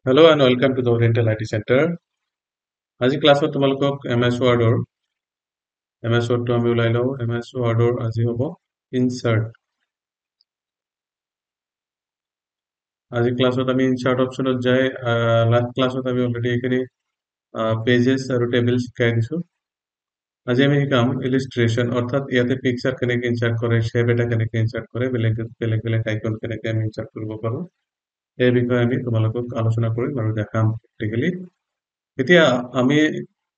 Hello and welcome to the Oriental IT Center. আজি ক্লাছত তোমালোকক MS Wordটো আমি ওলাই লওঁ। MS Wordৰ আজি হ'ব ইনচাৰ্ট। আজি ক্লাছত আমি ইনচাৰ্ট অপশ্যনত যাই লাষ্ট ক্লাছত আমি অলৰেডি এইখিনি পেজেছ আৰু টেবল শিকাই দিছোঁ। আজি আমি শিকাম ইলিষ্ট্ৰেশ্যন, অৰ্থাৎ ইয়াতে পিকচাৰ কেনেকৈ ইনচাৰ্ট কৰে, শ্বেপ এটা কেনেকৈ ইনচাৰ্ট কৰে, বেলেগ বেলেগ আইকন কেনেকৈ আমি ইনচাৰ্ট কৰিব পাৰোঁ, এই বিষয়ে আমি তোমালোকক আলোচনা কৰিম আৰু দেখাম প্ৰেক্টিকেলি। এতিয়া আমি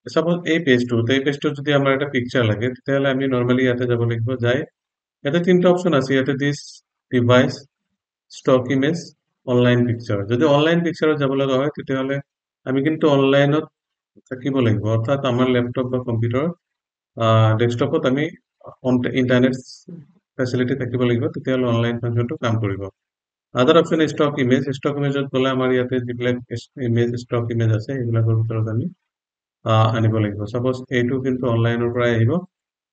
সাপোজ এই পেজটোত যদি আমাৰ এটা পিকচাৰ লাগে তেতিয়াহ'লে আমি নৰ্মেলি ইয়াতে যাব লাগিব। যাই ইয়াতে তিনটা অপশ্যন আছে। ইয়াতে this device, stock image, online picture. যদি অনলাইন পিকচাৰত যাব লগা হয় তেতিয়াহ'লে আমি কিন্তু অনলাইনত থাকিব লাগিব, অৰ্থাৎ আমাৰ লেপটপ বা কম্পিউটাৰ ডেস্কটপত আমি ইণ্টাৰনেট ফেচিলিটি থাকিব লাগিব, তেতিয়াহ'লে অনলাইন ফাংচনটো কাম কৰিব। আদাৰ অপশ্যন ষ্টক ইমেজত গ'লে আমাৰ ইয়াতে যিবিলাক ষ্টক ইমেজ আছে সেইবিলাকৰ ভিতৰত আমি আনিব লাগিব। সাপোজ এইটো কিন্তু অনলাইনৰ পৰাই আহিব।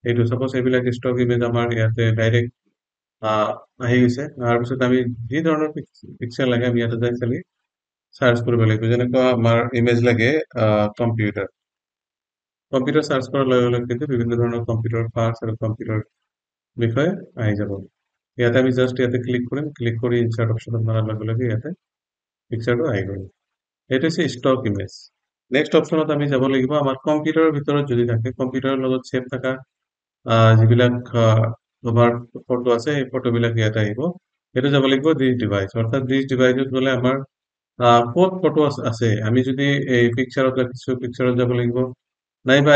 এইটো সাপোজ এইবিলাক ষ্টক ইমেজ আমাৰ ইয়াতে ডাইৰেক্ট আহি গৈছে। তাৰপিছত আমি যি ধৰণৰ পিকচাৰ লাগে আমি ইয়াতে যাই খালি চাৰ্চ কৰিব লাগিব। যেনেকুৱা আমাৰ ইমেজ লাগে কম্পিউটাৰ চাৰ্চ কৰাৰ লগে লগে কিন্তু বিভিন্ন ধৰণৰ কম্পিউটাৰ পাৰ্টছ আৰু কম্পিউটাৰ বিষয়ে আহি যাব। ইয়াতে আমি জাষ্ট ইয়াতে ক্লিক কৰিম, ক্লিক কৰি ইনচাৰ্ট অপশ্যনত মাৰাৰ লগে লগে ইয়াতে পিকচাৰটো আহি গ'ল। এইটো হৈছে ষ্টক ইমেজ। নেক্সট অপশ্যনত আমি যাব লাগিব আমাৰ কম্পিউটাৰৰ ভিতৰত যদি থাকে, কম্পিউটাৰৰ লগত ছেভ থকা যিবিলাক তোমাৰ ফটো আছে সেই ফটোবিলাক ইয়াতে আহিব। এইটো যাব লাগিব দিছ ডিভাইচ, অৰ্থাৎ দিছ ডিভাইচত গ'লে আমাৰ ক'ত ফটো আছে, আমি যদি এই পিকচাৰত ৰাখিছোঁ পিকচাৰত যাব লাগিব, নাইবা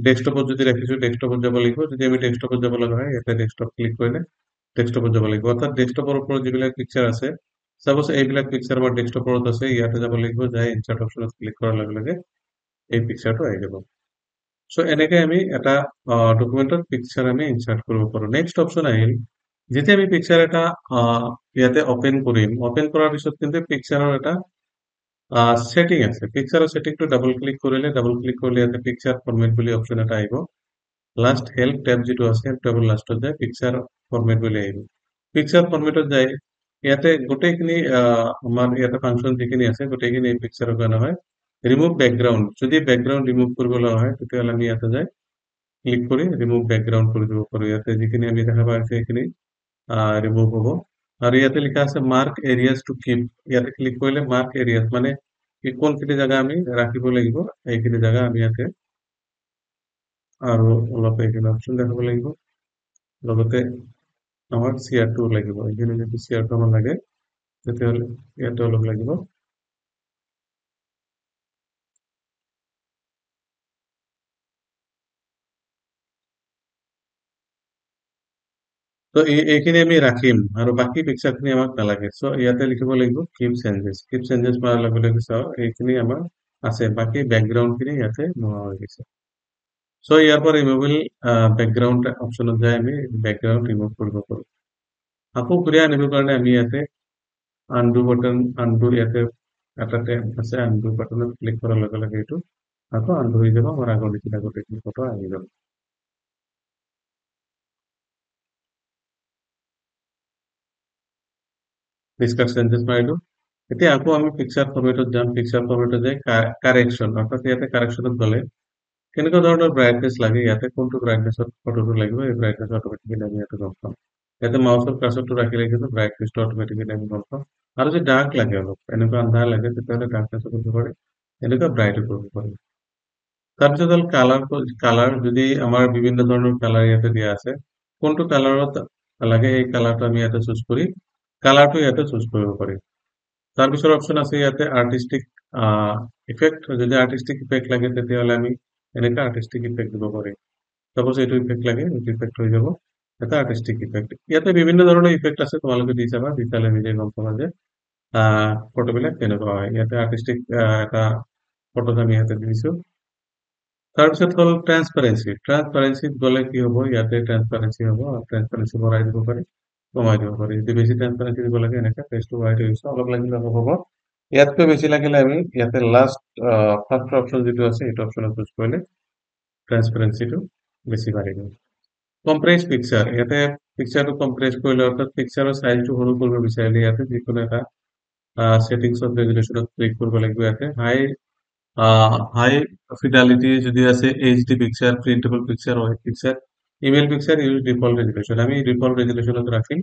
ডেস্কটপত যদি ৰাখিছোঁ ডেস্কটপত যাব লাগিব। যদি আমি ডেস্কটপত যাব লগা হয় ইয়াতে ডেস্কটপ ক্লিক কৰিলে ডেস্কটপত যাব লাগিব, অৰ্থাৎ ডেস্কটপৰ ওপৰত যিবিলাক পিকচাৰ আছে সাপোজ এইবিলাক পিকচাৰ আমাৰ ডেস্কটপত আছে, ইয়াতে যাব লাগিব, যাই ইনচাৰ্ট অপশ্যনত ক্লিক কৰাৰ লগে লগে এই পিকচাৰটো আহি যাব। চ' এনেকে আমি এটা ডকুমেণ্টত পিকচাৰ আমি ইনচাৰ্ট কৰিব পাৰোঁ। নেক্সট অপশ্যন আহিল, যেতিয়া আমি পিকচাৰ এটা ইয়াতে অপেন কৰিম, অপেন কৰাৰ পিছত কিন্তু পিকচাৰৰ এটা ছেটিং আছে। পিকচাৰৰ ছেটিংটো ডাবল ক্লিক কৰিলে ইয়াতে পিকচাৰ ফৰমেট বুলি অপশ্যন এটা আহিব। লাষ্ট হেল্প টেব যিটো আছে টেবৰ লাষ্টত যায় পিকচাৰ ফৰমেট বুলি আহিব। পিকচাৰ ফৰমেটত যায় ইয়াতে গোটেইখিনি আমাৰ ইয়াতে ফাংচন যিখিনি আছে গোটেইখিনি এই পিকচাৰৰ কাৰণে হয়। ৰিমুভ বেকগ্ৰাউণ্ড, যদি বেকগ্ৰাউণ্ড ৰিমুভ কৰিব লগা হয় তেতিয়াহ'লে আমি ইয়াতে যাই ক্লিক কৰি ৰিমুভ বেকগ্ৰাউণ্ড কৰি দিব পাৰোঁ। ইয়াতে যিখিনি আমি দেখা পাই আছোঁ সেইখিনি ৰিমুভ হ'ব। আৰু ইয়াতে লিখা আছে মাৰ্ক এৰিয়াজ টু কিপ, ইয়াতে ক্লিক কৰিলে মাৰ্ক এৰিয়াজ মানে কোনখিনি জেগা আমি ৰাখিব লাগিব এইখিনি জেগা আমি ইয়াতে আৰু অলপ এইখিনি অপশ্যন দেখাব লাগিব। লগতে আমাৰ CR2 লাগিব, এইখিনি যদি CR2 আমাৰ লাগে তেতিয়াহ'লে ইয়াতে অলপ লাগিব। তো এইখিনি আমি ৰাখিম আৰু বাকী পিকচাৰখিনি আমাক নালাগে। চ' ইয়াতে লিখিব লাগিব কিপ চেঞ্জেছ মাৰাৰ লগে লগে চাওঁ এইখিনি আমাৰ আছে, বাকী বেকগ্ৰাউণ্ডখিনি ইয়াতে নোহোৱা হৈ গৈছে। চ' ইয়াৰ পৰা ৰিমুভেল বেকগ্ৰাউণ্ড অপশ্যনত যাই আমি বেকগ্ৰাউণ্ড ৰিমুভ কৰিব পাৰোঁ। আকৌ ঘূৰাই আনিবৰ কাৰণে আমি ইয়াতে আনডু ইয়াতে এটা টেব আছে, আনডু বাটনত ক্লিক কৰাৰ লগে লগে এইটো আকৌ আনডু হৈ যাব, আমাৰ আগৰ নিচিনা গোটেইখিনি ফটো আহি যাব। ডিছকাছ চেঞ্জেছ মাৰিলোঁ। এতিয়া আকৌ আমি পিকচাৰ ফৰমেটত যাম, পিকচাৰ ফৰমেটত যাই কাৰেকশ্যন, অৰ্থাৎ ইয়াতে কাৰেকশ্যনত গ'লে কেনেকুৱা ধৰণৰ ব্ৰাইটনেছ লাগে, ইয়াতে কোনটো ব্ৰাইটনেছত ফটোটো লাগিব এই ব্ৰাইটনেছ অট'মেটিকেলি আমি ইয়াতে গম পাম। ইয়াতে মাউচৰ কাৰ্চৰটো ৰাখিলে কিন্তু ব্ৰাইটনেছটো অট'মেটিকেলি আমি গম পাম। আৰু যদি ডাৰ্ক লাগে অলপ এনেকুৱা আন্ধাৰ লাগে তেতিয়াহ'লে ডাৰ্কনেছো কৰিব পাৰি, এনেকুৱা ব্ৰাইটো কৰিব পাৰি। তাৰপিছত হ'ল কালাৰ, যদি আমাৰ বিভিন্ন ধৰণৰ কালাৰ ইয়াতে দিয়া আছে, কোনটো কালাৰত লাগে সেই কালাৰটো আমি ইয়াতে চুজ কৰি কালাৰটো ইয়াতে চুজ কৰিব পাৰিম। তাৰপিছত অপশ্যন আছে ইয়াতে আৰ্টিষ্টিক ইফেক্ট, যদি আৰ্টিষ্টিক ইফেক্ট লাগে তেতিয়াহ'লে আমি এনেকুৱা আৰ্টিষ্টিক ইফেক্ট দিব পাৰিম। সাপোজ এইটো ইফেক্ট লাগে, এইটো ইফেক্ট হৈ যাব এটা আৰ্টিষ্টিক ইফেক্ট। ইয়াতে বিভিন্ন ধৰণৰ ইফেক্ট আছে, তোমালোকে দি চাবা, দি চালে নিজে গম পাবা যে ফটোবিলাক কেনেকুৱা হয়। ইয়াতে আৰ্টিষ্টিক এটা ফটোত আমি ইয়াতে দিছোঁ। তাৰপিছত হ'ল ট্ৰান্সপাৰেঞ্চিত গ'লে কি হ'ব, ইয়াতে ট্ৰান্সপাৰেঞ্চি হ'ব, ট্ৰান্সপাৰেঞ্চি বঢ়াই দিব পাৰি কমাই দিব পাৰি। যদি বেছি ট্ৰান্সপাৰেঞ্চি দিব লাগে এনেকৈ পেজটো হোৱাইট হৈ গৈছে, অলপ লাগিলে অলপ হ'ব। ইয়াতকৈ বেছি লাগিলে আমি ইয়াতে লাষ্ট ফাৰ্ষ্ট অপশ্যন যিটো আছে সেইটো অপশ্যনত চুজ কৰিলে ট্ৰান্সপাৰেঞ্চিটো বেছি বাঢ়ি গ'ল। কম্প্ৰেছ পিকচাৰ, ইয়াতে পিকচাৰটো কম্প্ৰেছ কৰিলে অৰ্থাৎ পিকচাৰৰ চাইজটো সৰু কৰিব বিচাৰিলে ইয়াতে যিকোনো এটা সেটিংছ অফ ৰেজুলেশ্যনত ক্লিক কৰিব লাগিব ইয়াতে হাই ফিডালিটি যদি আছে HD picture printable picture white picture email picture use default resolution আমি ডিফল্ট ৰেজুলেশ্যনত ৰাখিম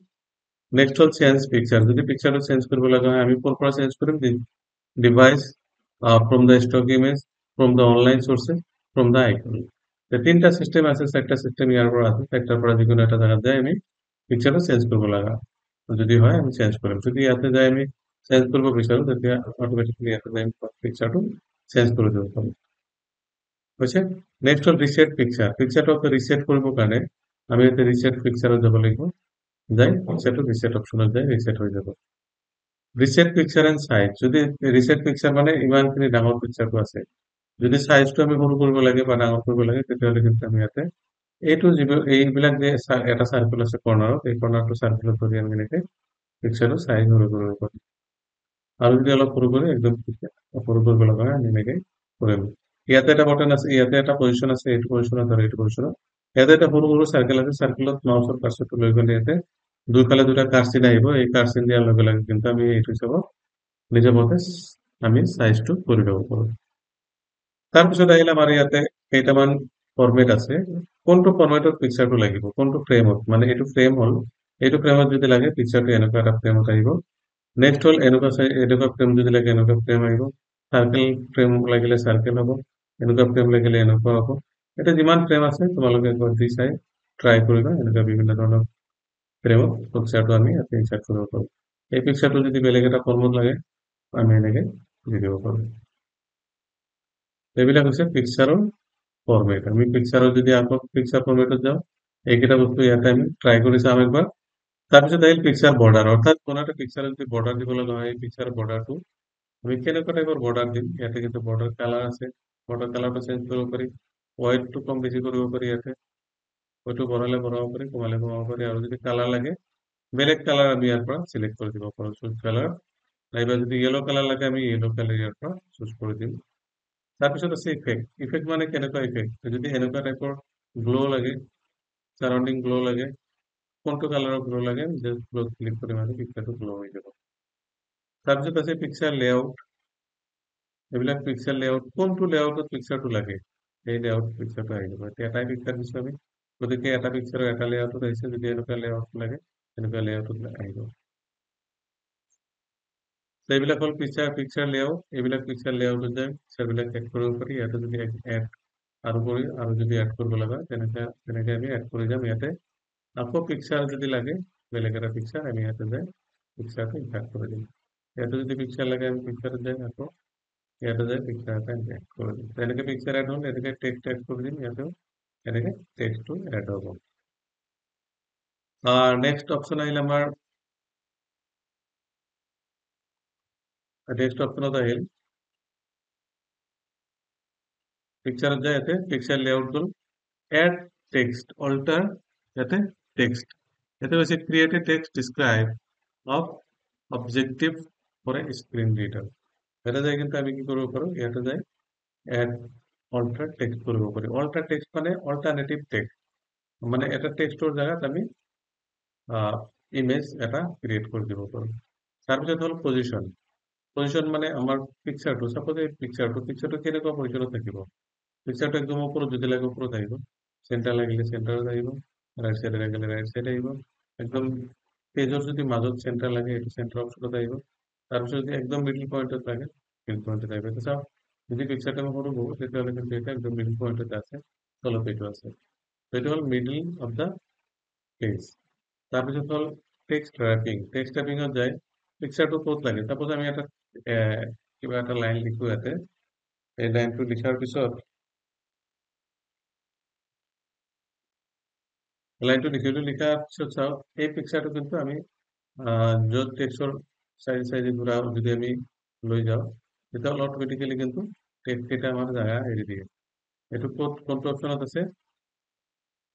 নেক্সট হ'ল চেঞ্জ পিকচাৰ যদি পিকচাৰটো চেঞ্জ কৰিব লগা হয় আমি ক'ৰ পৰা চেঞ্জ কৰিম device from the stock image from the online sources from the icon তিনটা চিষ্টেম আছে চাৰিটা চিষ্টেম ইয়াৰ পৰা আছে চাৰিটাৰ পৰা যিকোনো এটা জেগাত যায় আমি পিকচাৰটো চেঞ্জ কৰিব লগা যদি হয় আমি চেঞ্জ কৰিম যদি ইয়াতে যাই আমি চেঞ্জ কৰিব বিচাৰো তেতিয়া অট'মেটিকলি ইয়াতে যাই পিকচাৰটো চেঞ্জ কৰি দিব পাৰিম হৈছে নেক্সট হ'ল ৰিছেট পিকচাৰ পিকচাৰটো ৰিছেট কৰিবৰ কাৰণে আমি ইয়াতে ৰিছেট পিকচাৰত যাব লাগিব যাই পিকচাৰটো ৰিছেট অপশ্যনত যাই ৰিছেট হৈ যাব ৰিছেট পিকচাৰ এণ্ড চাইজ যদি ৰিছেট পিকচাৰ মানে ইমানখিনি ডাঙৰ পিকচাৰটো আছে যদি চাইজটো আমি সৰু কৰিব লাগে বা ডাঙৰ কৰিব লাগে তেতিয়াহ'লে কিন্তু আমি ইয়াতে এইটো যিবোৰ এইবিলাক যে এটা চাৰ্কেল আছে কৰ্নাৰত এই কৰ্নাৰটো চাৰ্কেলত ধৰি আমি এনেকে পিকচাৰটো চাইজ সৰু কৰিব পাৰোঁ আৰু যদি অলপ সৰু কৰি একদম সৰু কৰিব লগা হয় আমি এনেকে কৰিম ইয়াতে এটা বটন আছে ইয়াতে এটা পজিশ্যন আছে এইটো পজিশ্যনত আৰু এইটো পজিশ্যনত ইয়াতে এটা সৰু সৰু চাৰ্কেল আছে চাৰ্কেলত মাউচৰ কাৰ্চৰটো লৈ গ'লে ইয়াতে দুইফালে দুটা কাঁচ চিন আহিব এই কাঁচ চিন দিয়াৰ লগে লগে কিন্তু আমি এইটো হিচাপত নিজৰ মতে আমি চাইজটো কৰি ল'ব পাৰোঁ তাৰপিছত আহিলে আমাৰ ইয়াতে কেইটামান ফৰ্মেট আছে কোনটো ফৰ্মেটত পিকচাৰটো লাগিব কোনটো ফ্ৰেমত মানে এইটো ফ্ৰেম হ'ল এইটো ফ্ৰেমত যদি লাগে পিকচাৰটো এনেকুৱা এটা ফ্ৰেমত আহিব নেক্সট হ'ল এনেকুৱা ফ্ৰেম যদি লাগে এনেকুৱা ফ্ৰেম আহিব চাৰ্কেল ফ্ৰেম লাগিলে চাৰ্কেল হ'ব এনেকুৱা ফ্ৰেম লাগিলে এনেকুৱা হ'ব এতিয়া যিমান ফ্ৰেম আছে তোমালোকে একবাৰ দি চাই ট্ৰাই কৰিবা এনেকুৱা বিভিন্ন ধৰণৰ ফ্ৰেমত পিকচাৰটো আমি ইয়াতে ইনচাৰ্ট কৰিব পাৰোঁ এই পিকচাৰটো যদি বেলেগ এটা ফৰ্মত লাগে আমি এনেকে দি দিব পাৰোঁ এইবিলাক হৈছে পিকচাৰৰ ফৰ্মেট আমি পিকচাৰৰ যদি আকৌ পিকচাৰ ফৰ্মেটত যাওঁ এইকেইটা বস্তু ইয়াতে আমি ট্ৰাই কৰি চাম একবাৰ তাৰপিছত আহিল পিকচাৰ বৰ্ডাৰ অৰ্থাৎ কোনো এটা পিকচাৰত যদি বৰ্ডাৰ দিব লগা হয় এই পিকচাৰ বৰ্ডাৰটো আমি কেনেকুৱা টাইপৰ বৰ্ডাৰ দিম ইয়াতে কিন্তু বৰ্ডাৰ কালাৰ আছে বৰ্ডাৰ কালাৰটো চেঞ্জ কৰিব পাৰি হোৱাইটটো কম বেছি কৰিব পাৰি ইয়াতে হয়তো বঢ়ালে বঢ়াব পাৰি কমালে কমাব পাৰি আৰু যদি কালাৰ লাগে বেলেগ কালাৰ আমি ইয়াৰ পৰা চিলেক্ট কৰি দিব পাৰোঁ চুজ কালাৰ নাইবা যদি য়েলো কালাৰ লাগে আমি য়েলো কালাৰ ইয়াৰ পৰা চুজ কৰি দিম তাৰপিছত আছে ইফেক্ট ইফেক্ট মানে কেনেকুৱা ইফেক্ট যদি এনেকুৱা টাইপৰ গ্ল' লাগে চাৰাউণ্ডিং গ্ল' লাগে কোনটো কালাৰৰ গ্ল' লাগে জাষ্ট গ্ল' ক্লিক কৰি মানে পিকচাৰটো গ্ল' হৈ যাব তাৰপিছত আছে পিকচাৰ লেআউট এইবিলাক পিকচাৰ লেআউট কোনটো লেআউটত পিকচাৰটো লাগে সেই লেআউট পিকচাৰটো আহি যাব এতিয়া এটাই পিকচাৰ দিছোঁ আমি গতিকে এটা পিকচাৰৰ এটা লেআউটত আহিছে যদি এনেকুৱা লেআউট লাগে এনেকুৱা লেআউটত আহিব এইবিলাক হ'ল পিকচাৰ লেআউট এইবিলাক পিকচাৰ লেআউটত যায় পিকচাৰবিলাক এড কৰিব পাৰি ইয়াতে যদি এড আৰু যদি এড কৰিব লগা তেনেকে আমি এড কৰি যাম ইয়াতে আকৌ পিকচাৰ যদি লাগে বেলেগ এটা পিকচাৰ আমি ইয়াতে যাই পিকচাৰটো ইনচাৰ্ট কৰি দিম ইয়াতে যদি পিকচাৰ লাগে আমি পিকচাৰত যাই আকৌ ইয়াতে যাই পিকচাৰ এটা এড কৰি দিম তেনেকে পিকচাৰ এড হ'ল এনেকে টেক্সট এড কৰি দিম ইয়াতেও এনেকে টেক্সটটো এড হ'ব নেক্সট অপশ্যন আহিল আমাৰ নেক্সট অপশ্যনত আহিল পিকচাৰত যায় ইয়াতে পিকচাৰ লেআউট গ'ল এড টেক্সট অল্টাৰ ইয়াতে টেক্সট ইয়াতে হৈছে create a text describe of objective for a screen reader ইয়াতে যাই কিন্তু আমি কি কৰিব পাৰোঁ ইয়াতে যাই এড অল্টাৰ টেক্সট কৰিব পাৰি অল্টাৰ টেক্সট মানে অল্টাৰনেটিভ টেক্সট মানে এটা টেক্সটৰ জায়গাত আমি ইমেজ এটা ক্ৰিয়েট কৰি দিব পাৰোঁ তাৰপিছত হ'ল পজিশন মানে আমাৰ পিকচাৰটো সাপোজ এই পিকচাৰটো কেনেকুৱা পজিশনত থাকিব পিকচাৰটো একদম ওপৰত যদি লাগে ওপৰত আহিব চেণ্টাৰ লাগিলে চেণ্টাৰত আহিব ৰাইট সাইডে লাগিলে ৰাইট সাইডে আহিব একদম পেজৰ যদি মাজত চেণ্টাৰ লাগে এইটো চেণ্টাৰ অপশ্যনত আহিব তাৰপিছত যদি একদম মিডল পইণ্টত লাগে মিডল পইণ্টত আহিব এইটো চাওক যদি পিকচাৰটো আমি সৰু কৰোঁ তেতিয়াহ'লে কিন্তু এটা একদম মিডল পইণ্টতে আছে তলত এইটো আছে এইটো হ'ল মিডল অফ দ্য পেজ তাৰপিছত হ'ল টেক্সট ৰেপিঙত যায় পিকচাৰটো ক'ত লাগে চাপোজ আমি এটা কিবা এটা লাইন লিখোঁ ইয়াতে এই লাইনটো লিখাৰ পিছত লাইনটো লিখিলোঁ লিখাৰ পিছত চাওক এই পিকচাৰটো কিন্তু আমি য'ত টেক্সটৰ চাইডে ঘূৰা যদি আমি লৈ যাওঁ তেতিয়াহ'লে অট'মেটিকেলি কিন্তু টেক্সটকেইটা আমাৰ জাগা এৰি দিয়ে এইটো কোনটো অপশ্যনত আছে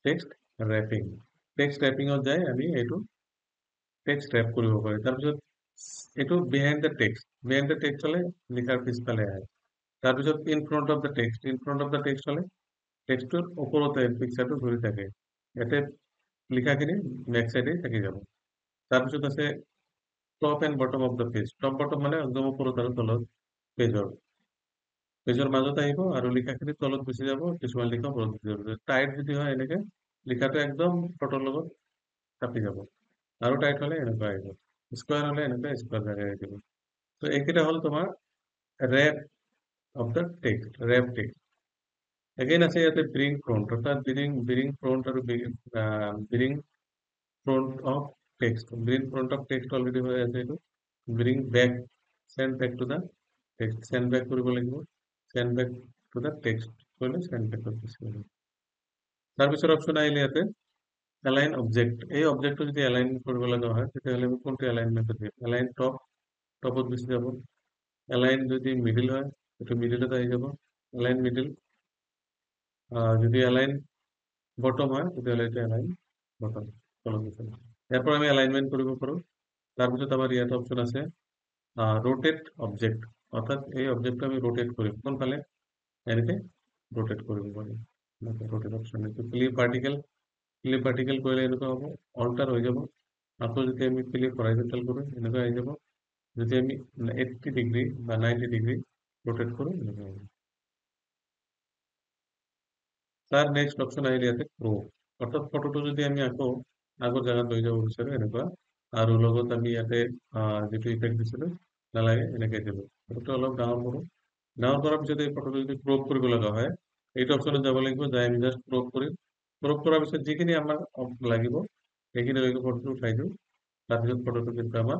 টেক্সট ৰেপিঙত যায় আমি এইটো টেক্সট ৰেপ কৰিব পাৰি তাৰপিছত এইটো বিহাইণ্ড দ্য টেক্সট হ'লে লিখাৰ পিছফালে আহে তাৰপিছত in front of the text হ'লে টেক্সটটোৰ ওপৰতে পিকচাৰটো ঘূৰি থাকে ইয়াতে লিখাখিনি বেক চাইডে থাকি যাব তাৰপিছত আছে top and bottom of the page. Top bottom মানে একদম ওপৰত আৰু তলত পেজৰ মাজত আহিব আৰু লিখাখিনি তলত গুচি যাব, কিছুমান লিখা ওপৰত গুচি যাব। টাইট যদি হয় এনেকে লিখাটো একদম ফটোৰ লগত চাপি যাব, আৰু টাইট হলে এনেকুৱা আহিব, স্কোয়াৰ হলে এনেকুৱা স্কোয়াৰ জাগায় আহিব। তো এইকেইটা হ'ল তোমাৰ wrap of the text, wrap text. Again আছে ইয়াতে ব্ৰিং ফ্ৰণ্ট, অৰ্থাৎ ব্ৰিং ফ্ৰণ্ট আৰু bring front of text. Bring front of text already হৈ আছে এইটো। Bring back, send back to the text, send back কৰিব লাগিব, send back to the text কৰিলে চেণ্ড বেক কৰিব। তাৰপিছত অপশ্যন আহিলে ইয়াতে এলাইন অবজেক্ট। এই অবজেক্টটো যদি এলাইন কৰিব লগা হয় তেতিয়াহ'লে আমি কোনটো এলাইনমেণ্টত দিম? এলাইন টপ, টপত গুচি যাব। এলাইন যদি মিডিল হয় এইটো মিডিলত আহি যাব, এলাইন মিডিল। যদি এলাইন বটম হয় তেতিয়াহ'লে এইটো এলাইন বটম, তলত গুচি যাব। ইয়াৰ পৰা আমি এলাইনমেণ্ট কৰিব পাৰোঁ। তাৰপিছত আমাৰ ইয়াত অপশ্যন আছে ৰোটেট অবজেক্ট, অৰ্থাৎ এই অবজেক্টটো আমি ৰোটেট কৰিম কোনফালে, এনেকে ৰোটেট কৰিব পাৰিম। ৰোটেট অপশ্যন, এইটো ক্লিপ পাৰ্টিকেল, ক্লিপ পাৰ্টিকেল কৰিলে এনেকুৱা হ'ব, অল্টাৰ হৈ যাব। আকৌ যদি আমি ক্লিপ হৰাইজন্টেল কৰোঁ এনেকুৱা আহি যাব। যদি আমি 80 ডিগ্ৰী বা 90 ডিগ্ৰী ৰোটেট কৰোঁ এনেকুৱা হ'ব। তাৰ নেক্সট অপশ্যন আহিলে ইয়াতে ক্ৰপ, অৰ্থাৎ ফটোটো যদি আমি আকৌ আগৰ জেগাত লৈ যাব বিচাৰোঁ এনেকুৱা, আৰু লগত আমি ইয়াতে যিটো ইফেক্ট দিছিলোঁ নালাগে, এনেকে দিলোঁ। ফটোটো অলপ ডাঙৰ কৰোঁ, ডাঙৰ কৰাৰ পিছত এই ফটোটো যদি ক্ৰপ কৰিব লগা হয় এইটো অপশ্যনত যাব লাগিব, যাই আমি জাষ্ট ক্ৰপ কৰিম। ক্ৰপ কৰাৰ পিছত যিখিনি আমাক লাগিব সেইখিনিলৈকে ফটোটো উঠাই দিওঁ, তাৰপিছত ফটোটো কিন্তু আমাৰ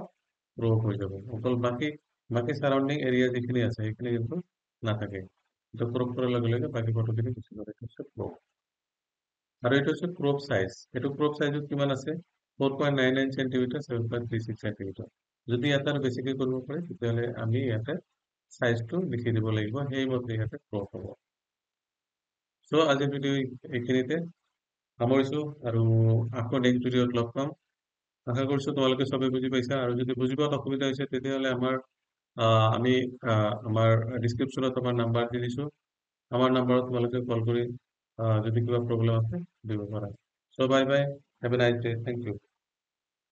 ক্ৰপ হৈ যাব। অকল বাকী চাৰাউণ্ডিং এৰিয়া যিখিনি আছে সেইখিনি কিন্তু নাথাকে। এটা ক্ৰপ কৰাৰ লগে লগে বাকী ফটোখিনি গুচি যাব। এটা হচ্ছে ক্ৰপ, আৰু এইটো হচ্ছে ক্ৰপ চাইজ। এইটো ক্ৰপ চাইজত কিমান আছে? 4.99 চেণ্টিমিটাৰ, 7.36 চেণ্টিমিটাৰ। যদি ইয়াতে আৰু বেছিকৈ কৰিব পাৰে তেতিয়াহ'লে আমি ইয়াতে চাইজটো লিখি দিব লাগিব, সেইমতে ইয়াতে ক্ৰপ হ'ব। চ' আজিৰ ভিডিঅ' এইখিনিতে সামৰিছোঁ, আৰু আকৌ নেক্সট ভিডিঅ'ত লগ পাম। আশা কৰিছোঁ তোমালোকে চবে বুজি পাইছা, আৰু যদি বুজি পোৱাত অসুবিধা হৈছে তেতিয়াহ'লে আমি আমাৰ ডিছক্ৰিপশ্যনত আমাৰ নাম্বাৰ দি দিছোঁ। আমাৰ নাম্বাৰত তোমালোকে কল কৰি যদি কিবা প্ৰব্লেম আছে দিব পাৰা। So' bye bye, have a nice day, thank U.